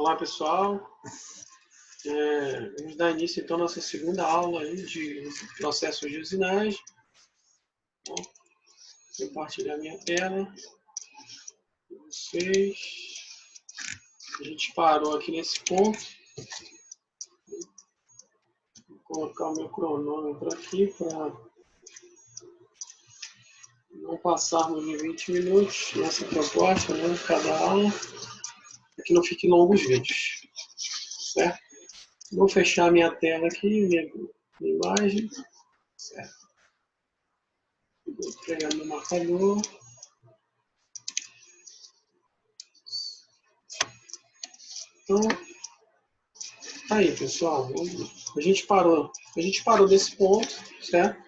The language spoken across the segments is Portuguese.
Olá, pessoal. Vamos dar início, então, à nossa segunda aula aí de processos de usinagem. Vou compartilhar minha tela com vocês. A gente parou aqui nesse ponto. Vou colocar o meu cronômetro aqui para não passarmos de 20 minutos nessa proposta, né, cada aula, para que não fiquem longos vídeos. Certo? Vou fechar minha tela aqui, minha imagem. Certo. Vou pegar meu marcador. Então, tá aí, pessoal. A gente parou desse ponto, certo?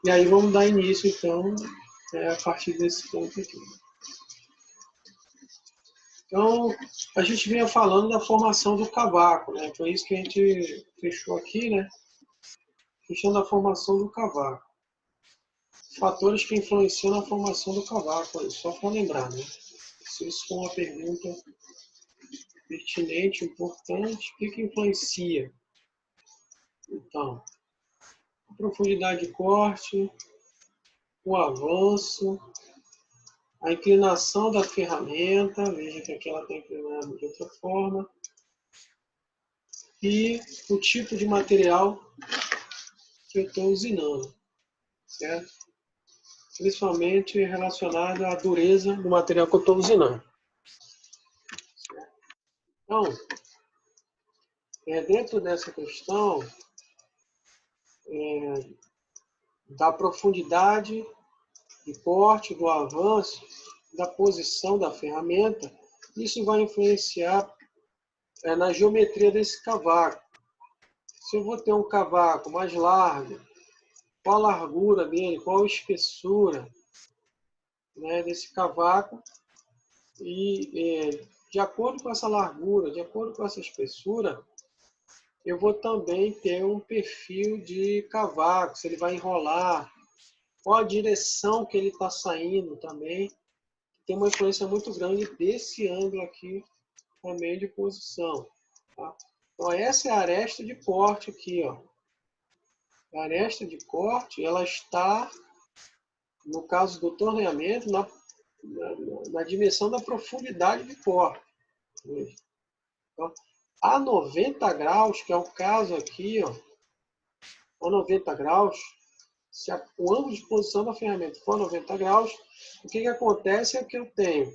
E aí vamos dar início, então, a partir desse ponto aqui. Então, a gente vinha falando da formação do cavaco, né? Foi isso que a gente fechou aqui, né? Fechando a formação do cavaco. Fatores que influenciam na formação do cavaco, só para lembrar, né? Se isso for uma pergunta pertinente, importante, o que influencia? Então, a profundidade de corte, o avanço, a inclinação da ferramenta, veja que aqui ela está inclinada de outra forma, e o tipo de material que eu estou usinando, certo? Principalmente relacionado à dureza do material que eu estou usinando. Certo? Então, dentro dessa questão da profundidade de corte, do avanço, da posição da ferramenta, isso vai influenciar na geometria desse cavaco. Se eu vou ter um cavaco mais largo, qual a largura dele, qual a espessura, né, desse cavaco, e de acordo com essa largura, de acordo com essa espessura, eu vou também ter um perfil de cavaco, se ele vai enrolar, qual a direção que ele está saindo também, tem uma influência muito grande desse ângulo aqui também de posição. Tá? Então essa é a aresta de corte aqui, ó. A aresta de corte, ela está, no caso do torneamento, na dimensão da profundidade de corte. Então, a 90 graus, que é o caso aqui, ó, a 90 graus, se o ângulo de posição da ferramenta for 90 graus, o que acontece é que eu tenho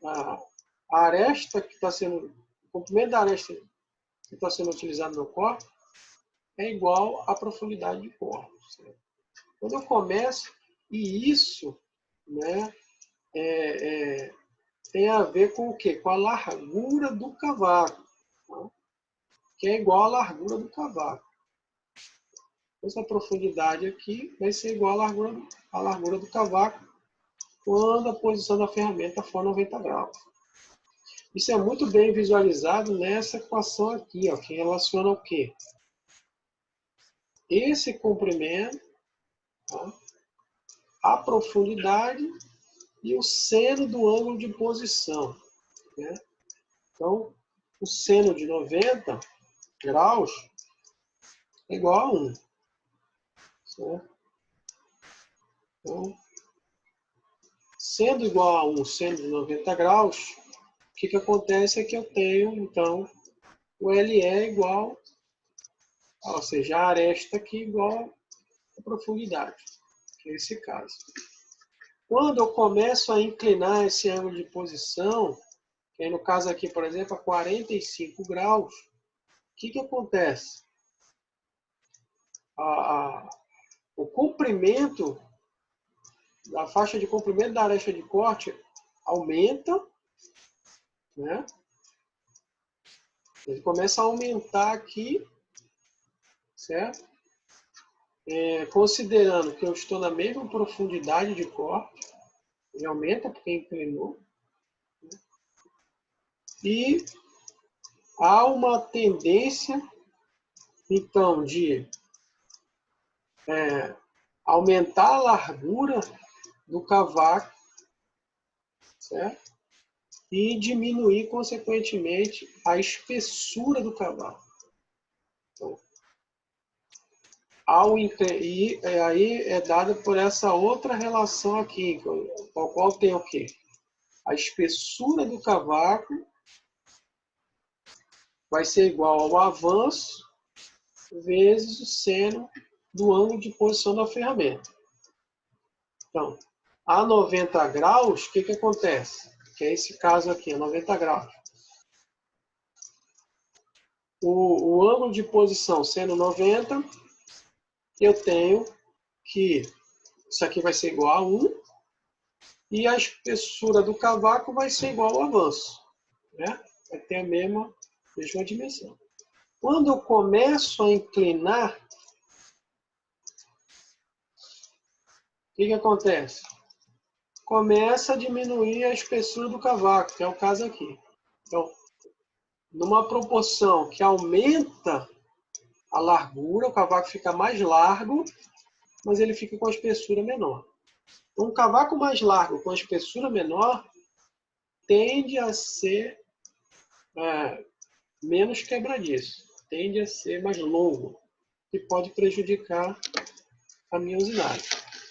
a aresta que está sendo, o comprimento da aresta que está sendo utilizado no corte é igual à profundidade de corte. Certo? Quando eu começo, e isso, né, tem a ver com o quê? Com a largura do cavaco, tá? Que é igual à largura do cavaco. Essa profundidade aqui vai ser igual à largura do cavaco quando a posição da ferramenta for 90 graus. Isso é muito bem visualizado nessa equação aqui, ó, que relaciona o quê? Esse comprimento, tá? A profundidade e o seno do ângulo de posição. Né? Então, o seno de 90 graus é igual a 1. Certo? Então, sendo igual a 1, seno de 90 graus, o que acontece é que eu tenho, então, o LE igual, ou seja, a aresta aqui igual a profundidade, que é esse caso. Quando eu começo a inclinar esse ângulo de posição, que é no caso aqui, por exemplo, a 45 graus, o que acontece? O comprimento, a faixa de comprimento da aresta de corte aumenta, né? Ele começa a aumentar aqui, certo? Considerando que eu estou na mesma profundidade de corte, ele aumenta porque inclinou, né? E há uma tendência, então, de aumentar a largura do cavaco, certo? e diminuir, consequentemente, a espessura do cavaco. Então, e aí é dada por essa outra relação aqui, ao qual tem o quê? A espessura do cavaco vai ser igual ao avanço vezes o seno do ângulo de posição da ferramenta. Então, a 90 graus, o que acontece? Que é esse caso aqui, a 90 graus. O ângulo de posição sendo 90, eu tenho que isso aqui vai ser igual a 1 e a espessura do cavaco vai ser igual ao avanço. Né? Vai ter a mesma dimensão. Quando eu começo a inclinar, o que acontece? Começa a diminuir a espessura do cavaco, que é o caso aqui. Então, numa proporção que aumenta a largura, o cavaco fica mais largo, mas ele fica com a espessura menor. Um cavaco mais largo com a espessura menor tende a ser menos quebradiço, tende a ser mais longo, que pode prejudicar a minha usinagem.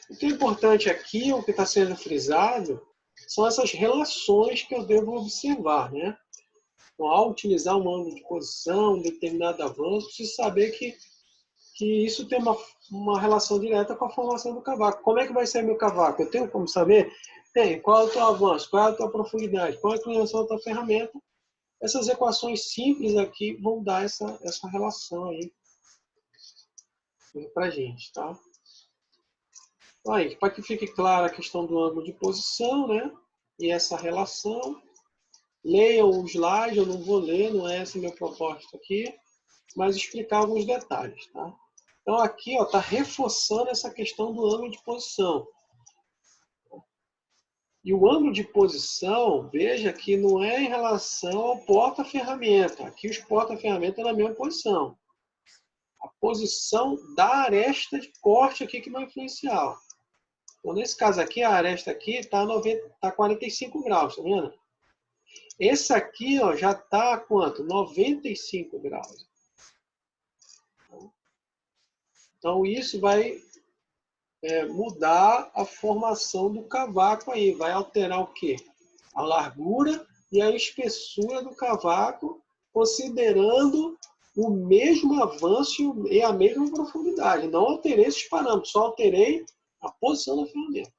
O que é importante aqui, o que está sendo frisado, são essas relações que eu devo observar, né? Então, ao utilizar um ângulo de posição, um determinado avanço, preciso saber que isso tem uma relação direta com a formação do cavaco. Como é que vai ser meu cavaco? Eu tenho como saber? Tem. Qual é o teu avanço? Qual é a tua profundidade? Qual é a inclinação da tua ferramenta? Essas equações simples aqui vão dar essa relação aí para a gente, tá? Então, aí, para que fique clara a questão do ângulo de posição, né? E essa relação. Leiam o slide, eu não vou ler, não é esse meu propósito aqui, mas explicar alguns detalhes, tá? Então aqui está reforçando essa questão do ângulo de posição. E o ângulo de posição, veja que não é em relação ao porta-ferramenta. Aqui os porta-ferramenta na mesma posição. A posição da aresta de corte aqui que vai influenciar. Então, nesse caso aqui, a aresta aqui está 45 graus, tá vendo? Esse aqui ó, já está quanto? 95 graus. Então, isso vai mudar a formação do cavaco aí. Vai alterar o quê? A largura e a espessura do cavaco, considerando o mesmo avanço e a mesma profundidade. Não alterei esses parâmetros, só alterei a posição da ferramenta.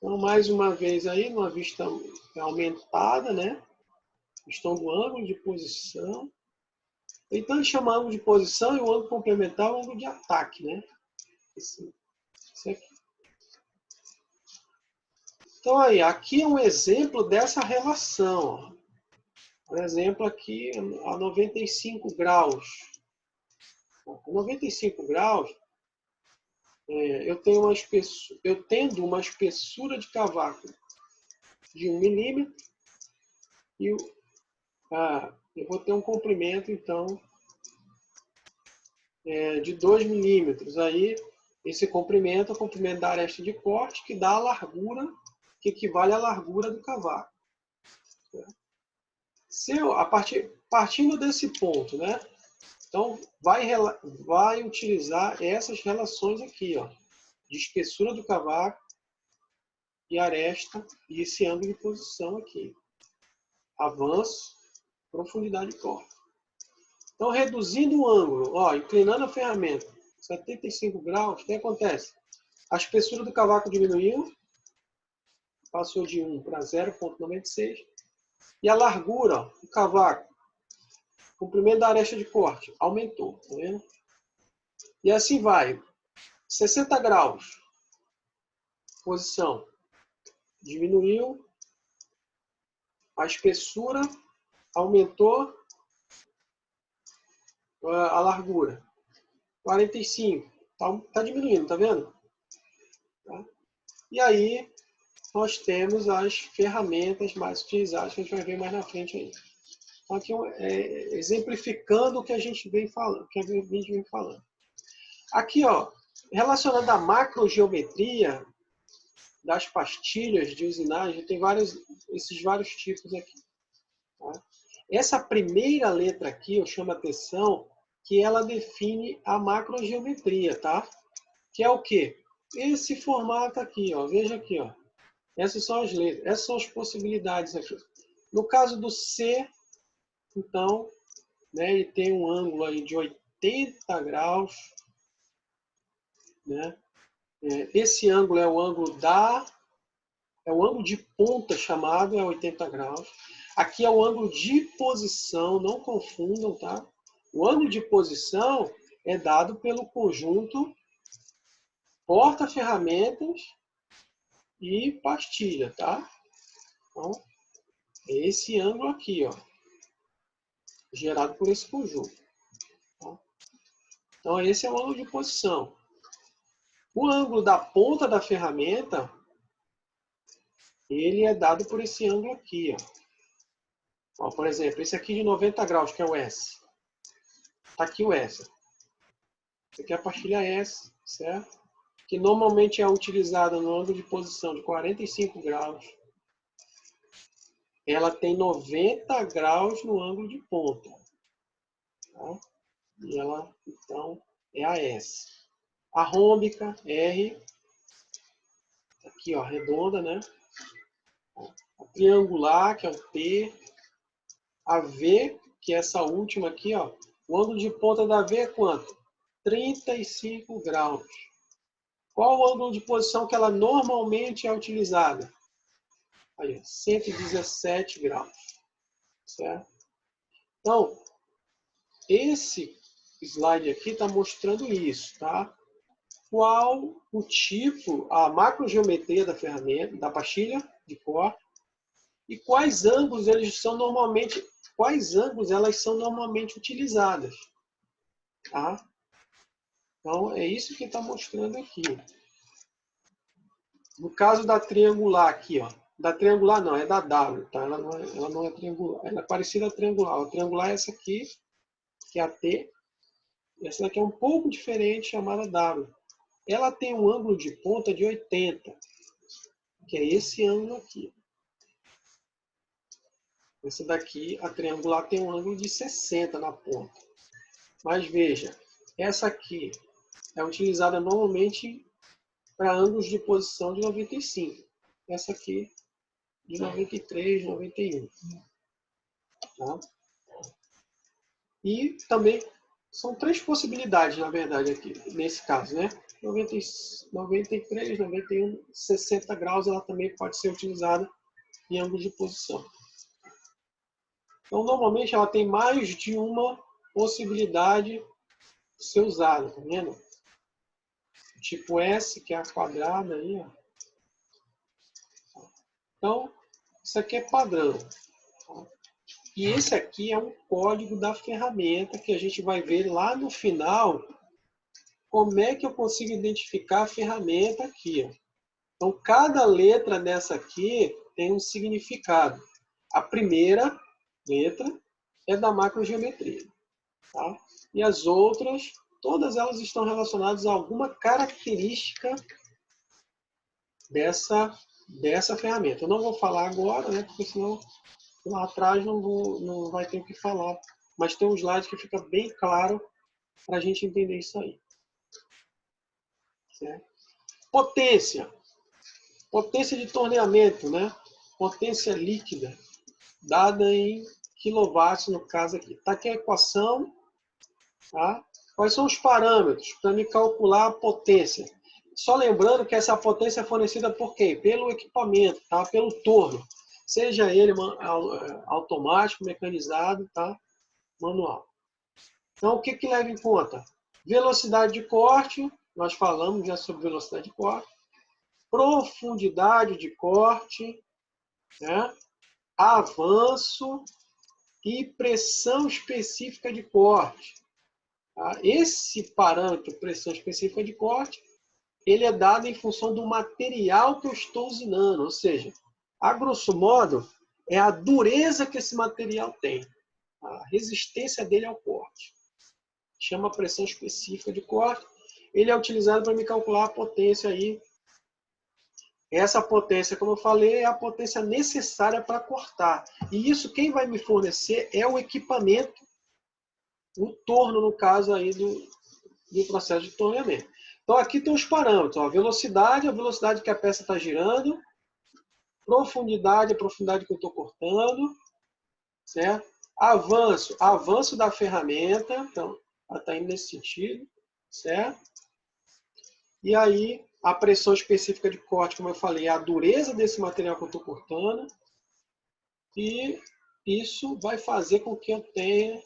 Então, mais uma vez aí, numa vista aumentada, né? Questão do ângulo de posição. Então, ele chama ângulo de posição e o ângulo complementar é o ângulo de ataque, né? Esse aqui. Então, aí, aqui é um exemplo dessa relação. Por exemplo, aqui a 95 graus. A 95 graus, eu tendo uma espessura de cavaco de 1 milímetro e eu vou ter um comprimento, então, de 2 milímetros. Aí, esse comprimento é o comprimento da aresta de corte, que dá a largura, que equivale à largura do cavaco. Partindo desse ponto, né? Então, vai utilizar essas relações aqui, ó, de espessura do cavaco e aresta, e esse ângulo de posição aqui. Avanço, profundidade e corte. Então, reduzindo o ângulo, ó, inclinando a ferramenta, 75 graus, o que acontece? A espessura do cavaco diminuiu, passou de 1 para 0,96, e a largura do cavaco, comprimento da aresta de corte, aumentou, tá vendo? E assim vai. 60 graus, posição, diminuiu, a espessura aumentou, a largura. 45, tá diminuindo, tá vendo? Tá? E aí, nós temos as ferramentas mais utilizadas, que a gente vai ver mais na frente aí. Então, aqui exemplificando o que a gente vem falando, Aqui, ó, relacionado à macrogeometria, das pastilhas de usinagem, tem esses vários tipos aqui. Tá? Essa primeira letra aqui, eu chamo a atenção que ela define a macrogeometria, tá? Que é o quê? Esse formato aqui, ó. Veja aqui, ó. Essas são as letras, essas são as possibilidades aqui. No caso do C, então, né, ele tem um ângulo aí de 80 graus, né? Esse ângulo é o ângulo de ponta chamado, é 80 graus. Aqui é o ângulo de posição, não confundam, tá? O ângulo de posição é dado pelo conjunto porta-ferramentas e pastilha, tá? Então, é esse ângulo aqui, ó, gerado por esse conjunto. Tá? Então, esse é o ângulo de posição. O ângulo da ponta da ferramenta, ele é dado por esse ângulo aqui, ó. Ó, por exemplo, esse aqui de 90 graus, que é o S. Está aqui o S. Essa aqui é a pastilha S, certo? Que normalmente é utilizada no ângulo de posição de 45 graus. Ela tem 90 graus no ângulo de ponta. Tá? E ela, então, é a S. A rômbica, R. Aqui, ó, redonda, né? A triangular, que é o T. A V, que é essa última aqui, ó. O ângulo de ponta da V é quanto? 35 graus. Qual o ângulo de posição que ela normalmente é utilizada? Aí, 117 graus. Certo? Então, esse slide aqui está mostrando isso, tá? Qual o tipo, a macrogeometria da ferramenta, da pastilha de corte, e quais ângulos elas são normalmente utilizadas, tá? Então, é isso que está mostrando aqui. No caso da triangular aqui, ó. Da triangular não, é da W, tá? Ela não é triangular. Ela é parecida à triangular. A triangular é essa aqui, que é a T. Essa daqui é um pouco diferente, chamada W. Ela tem um ângulo de ponta de 80, que é esse ângulo aqui. Essa daqui, a triangular, tem um ângulo de 60 na ponta. Mas veja, essa aqui é utilizada normalmente para ângulos de posição de 95. Essa aqui de 93, 91. Tá? E também são três possibilidades, na verdade, aqui, nesse caso, né? 93, 91, 60 graus, ela também pode ser utilizada em ângulo de posição. Então, normalmente, ela tem mais de uma possibilidade de ser usada, tá vendo? Tipo S, que é a quadrada aí, ó. Então, isso aqui é padrão. E esse aqui é um código da ferramenta que a gente vai ver lá no final como é que eu consigo identificar a ferramenta aqui. Ó. Então, cada letra dessa aqui tem um significado. A primeira letra é da macrogeometria. Tá? E as outras, todas elas estão relacionadas a alguma característica dessa ferramenta. Eu não vou falar agora, né, porque senão lá atrás não vai ter o que falar. Mas tem um slide que fica bem claro para a gente entender isso aí. Certo? Potência. Potência de torneamento, né? Potência líquida, dada em quilowatts, no caso aqui. Está aqui a equação. Tá? Quais são os parâmetros para me calcular a potência? Só lembrando que essa potência é fornecida por quem? Pelo equipamento, tá? Pelo torno. Seja ele automático, mecanizado, tá? Manual. Então, o que leva em conta? Velocidade de corte, nós falamos já sobre velocidade de corte. Profundidade de corte, né? Avanço e pressão específica de corte. Tá? Esse parâmetro, pressão específica de corte, ele é dado em função do material que eu estou usinando, ou seja, a grosso modo, é a dureza que esse material tem, a resistência dele ao corte. Chama pressão específica de corte. Ele é utilizado para me calcular a potência aí Essa potência, como eu falei, é a potência necessária para cortar. E isso quem vai me fornecer é o equipamento, o torno, no caso aí do processo de torneamento. Então aqui tem os parâmetros, ó, a velocidade que a peça está girando, profundidade, a profundidade que eu estou cortando, certo? Avanço da ferramenta, então ela está indo nesse sentido, certo? E aí a pressão específica de corte, como eu falei, é a dureza desse material que eu estou cortando, e isso vai fazer com que eu tenha,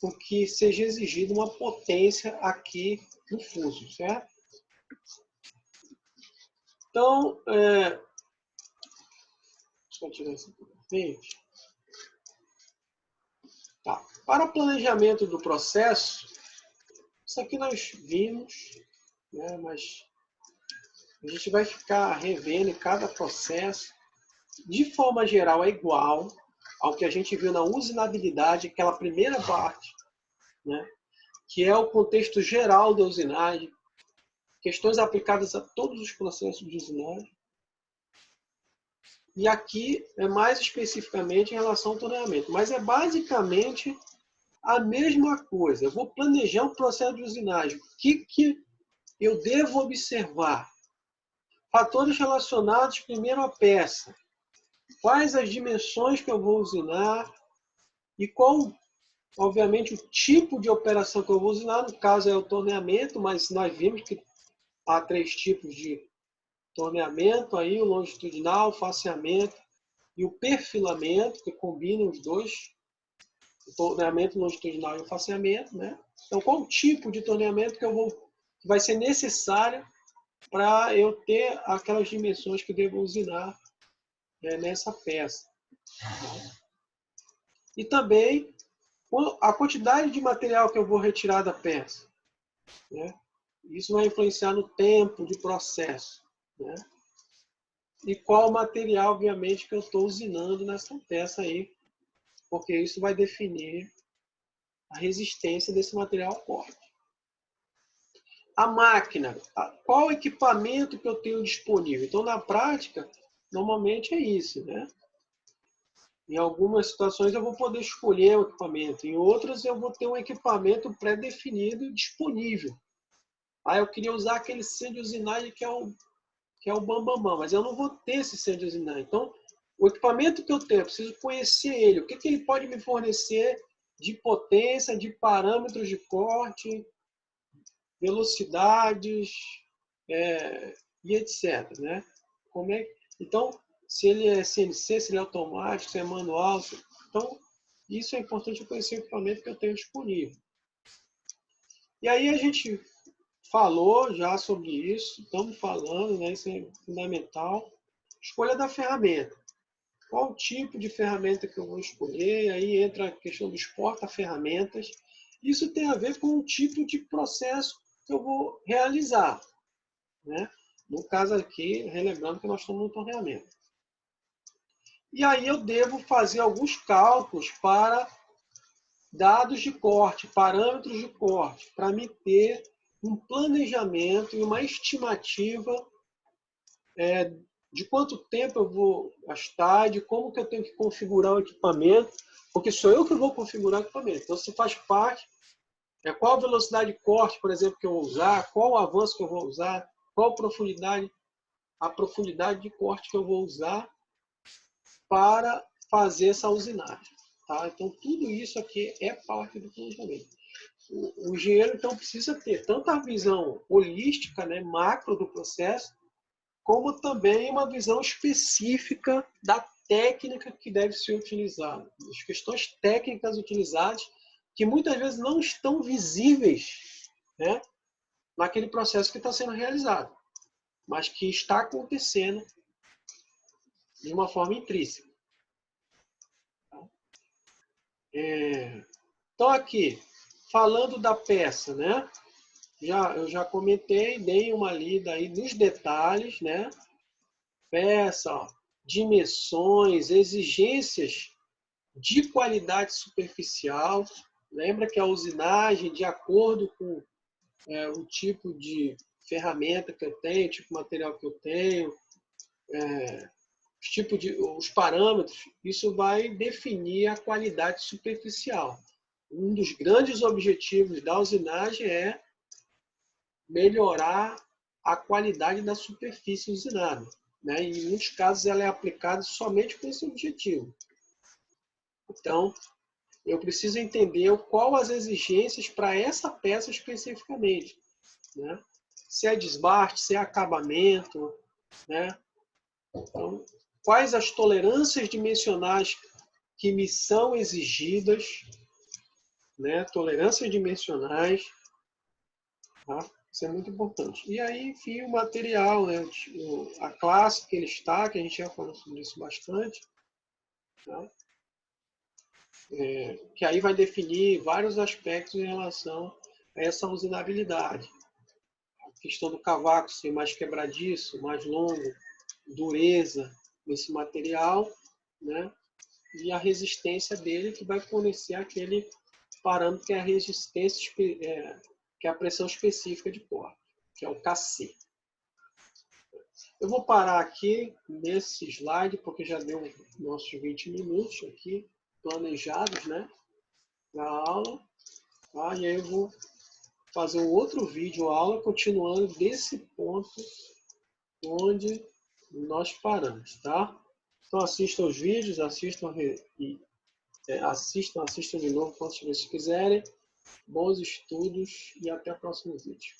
com que seja exigida uma potência aqui no fuso, certo? Então, deixa eu tirar isso aqui para frente. Tá. Para o planejamento do processo, isso aqui nós vimos, né, mas a gente vai ficar revendo em cada processo. De forma geral, é igual ao que a gente viu na usinabilidade, aquela primeira parte, né, que é o contexto geral da usinagem, questões aplicadas a todos os processos de usinagem. E aqui é mais especificamente em relação ao torneamento, mas é basicamente a mesma coisa. Eu vou planejar um processo de usinagem. O que eu devo observar? Fatores relacionados primeiro à peça. Quais as dimensões que eu vou usinar e qual, obviamente, o tipo de operação que eu vou usinar. No caso é o torneamento, mas nós vimos que há 3 tipos de torneamento, aí, o longitudinal, o faceamento e o perfilamento, que combinam os dois, o torneamento longitudinal e o faceamento, né? Então, qual o tipo de torneamento que vai ser necessário para eu ter aquelas dimensões que devo usinar nessa peça. E também a quantidade de material que eu vou retirar da peça, né? Isso vai influenciar no tempo de processo, né? E qual material, obviamente, que eu estou usinando nessa peça aí, porque isso vai definir a resistência desse material ao corte. A máquina, qual equipamento que eu tenho disponível? Então, na prática, normalmente é isso, né? Em algumas situações eu vou poder escolher o equipamento, em outras eu vou ter um equipamento pré-definido disponível. Ah, eu queria usar aquele centro de usinagem que é o bambambam, mas eu não vou ter esse centro de usinagem. Então, o equipamento que eu tenho, eu preciso conhecer ele. O que ele pode me fornecer de potência, de parâmetros de corte, velocidades, e etc. Né? Então, se ele é CNC, se ele é automático, se é manual. Então, isso é importante eu conhecer o equipamento que eu tenho disponível. E aí a gente falou já sobre isso, estamos falando, né? Isso é fundamental. Escolha da ferramenta. Qual tipo de ferramenta que eu vou escolher? Aí entra a questão dos porta-ferramentas. Isso tem a ver com o tipo de processo que eu vou realizar, né? No caso aqui, relembrando que nós estamos no torneamento. E aí eu devo fazer alguns cálculos para dados de corte, parâmetros de corte, para me ter um planejamento e uma estimativa de quanto tempo eu vou gastar, de como que eu tenho que configurar o equipamento, porque sou eu que vou configurar o equipamento. Então, se faz parte, qual a velocidade de corte, por exemplo, que eu vou usar, qual o avanço que eu vou usar, qual a profundidade de corte que eu vou usar para fazer essa usinagem. Tá? Então, tudo isso aqui é parte do planejamento. O engenheiro, então, precisa ter tanto a visão holística, né, macro do processo, como também uma visão específica da técnica que deve ser utilizada. As questões técnicas utilizadas, que muitas vezes não estão visíveis, né, naquele processo que está sendo realizado, mas que está acontecendo de uma forma intrínseca. Então, aqui, falando da peça, né? Eu já comentei, dei uma lida aí nos detalhes, né? Peça, ó, dimensões, exigências de qualidade superficial. Lembra que a usinagem, de acordo com o tipo de ferramenta que eu tenho, tipo de material que eu tenho, os parâmetros, isso vai definir a qualidade superficial. Um dos grandes objetivos da usinagem é melhorar a qualidade da superfície usinada, né? E em muitos casos ela é aplicada somente com esse objetivo. Então, eu preciso entender qual as exigências para essa peça especificamente, né? Se é desbaste, se é acabamento, né? Então, quais as tolerâncias dimensionais que me são exigidas, né? Tolerâncias dimensionais, tá? Isso é muito importante. E aí, enfim, o material, né? A classe que ele está, que a gente já falou sobre isso bastante, tá? Que aí vai definir vários aspectos em relação a essa usinabilidade. A questão do cavaco ser mais quebradiço, mais longo, dureza nesse material, né? E a resistência dele que vai fornecer aquele parâmetro que é a resistência, que é a pressão específica de corte, que é o KC. Eu vou parar aqui nesse slide, porque já deu nossos 20 minutos aqui, planejados, né, na aula. Tá? E aí eu vou fazer um outro vídeo aula, continuando desse ponto onde nós paramos, tá? Então assistam os vídeos, assistam de novo quantas vezes quiserem. Bons estudos e até o próximo vídeo.